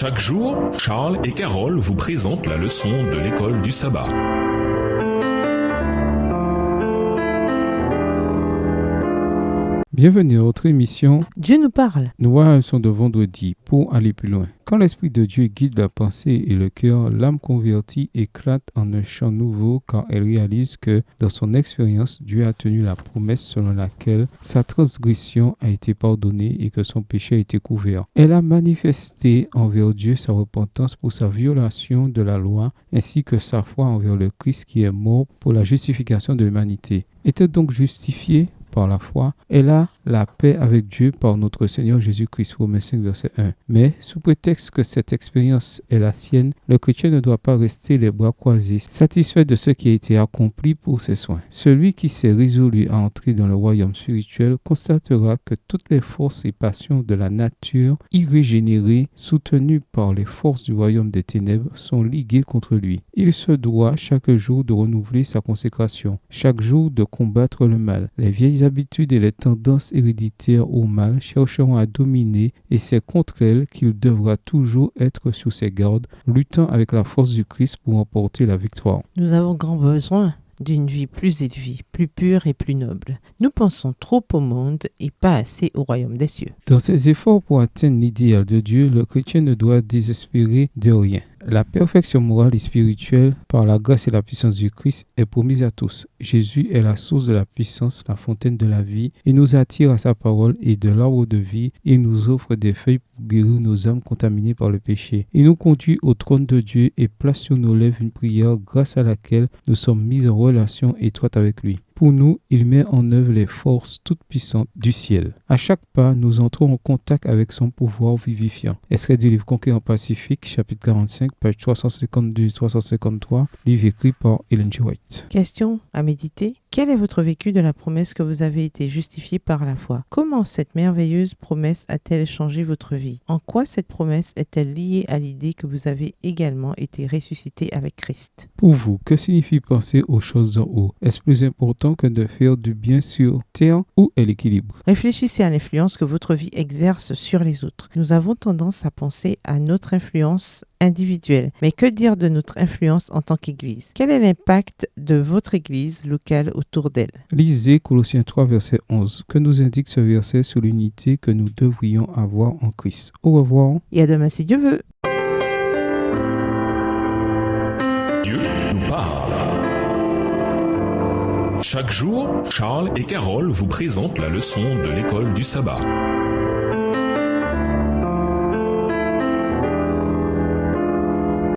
Chaque jour, Charles et Carole vous présentent la leçon de l'école du sabbat. Bienvenue à notre émission Dieu nous parle. Nous voyons un son de vendredi pour aller plus loin. Quand l'Esprit de Dieu guide la pensée et le cœur, l'âme convertie éclate en un chant nouveau car elle réalise que dans son expérience, Dieu a tenu la promesse selon laquelle sa transgression a été pardonnée et que son péché a été couvert. Elle a manifesté envers Dieu sa repentance pour sa violation de la loi ainsi que sa foi envers le Christ qui est mort pour la justification de l'humanité. Était donc justifiée par la foi, elle a la paix avec Dieu par notre Seigneur Jésus-Christ, Romains 5, verset 1. Mais, sous prétexte que cette expérience est la sienne, le chrétien ne doit pas rester les bras croisés, satisfait de ce qui a été accompli pour ses soins. Celui qui s'est résolu à entrer dans le royaume spirituel constatera que toutes les forces et passions de la nature irrégénérée, soutenues par les forces du royaume des ténèbres, sont liguées contre lui. Il se doit chaque jour de renouveler sa consécration, chaque jour de combattre le mal. Les vieilles habitudes et les tendances héréditaires au mal chercheront à dominer et c'est contre elles qu'il devra toujours être sur ses gardes, luttant avec la force du Christ pour emporter la victoire. Nous avons grand besoin d'une vie plus élevée, plus pure et plus noble. Nous pensons trop au monde et pas assez au royaume des cieux. Dans ses efforts pour atteindre l'idéal de Dieu, le chrétien ne doit désespérer de rien. La perfection morale et spirituelle, par la grâce et la puissance du Christ, est promise à tous. Jésus est la source de la puissance, la fontaine de la vie. Il nous attire à sa parole et de l'arbre de vie. Il nous offre des feuilles pour guérir nos âmes contaminées par le péché. Il nous conduit au trône de Dieu et place sur nos lèvres une prière grâce à laquelle nous sommes mis en relation étroite avec lui. Pour nous, il met en œuvre les forces toutes puissantes du ciel. À chaque pas, nous entrons en contact avec son pouvoir vivifiant. Extrait du livre Conquérant Pacifique, chapitre 45, page 352-353, livre écrit par Ellen G. White. Question à méditer. Quel est votre vécu de la promesse que vous avez été justifié par la foi? Comment cette merveilleuse promesse a-t-elle changé votre vie? En quoi cette promesse est-elle liée à l'idée que vous avez également été ressuscité avec Christ? Pour vous, que signifie penser aux choses en haut? Est-ce plus important que de faire du bien sur terre ou est l'équilibre? Réfléchissez à l'influence que votre vie exerce sur les autres. Nous avons tendance à penser à notre influence individuelle. Mais que dire de notre influence en tant qu'Église? Quel est l'impact de votre Église locale autour d'elle? Lisez Colossiens 3, verset 11, que nous indique ce verset sur l'unité que nous devrions avoir en Christ. Au revoir. Et à demain si Dieu veut. Dieu nous parle. Chaque jour, Charles et Carole vous présentent la leçon de l'école du sabbat.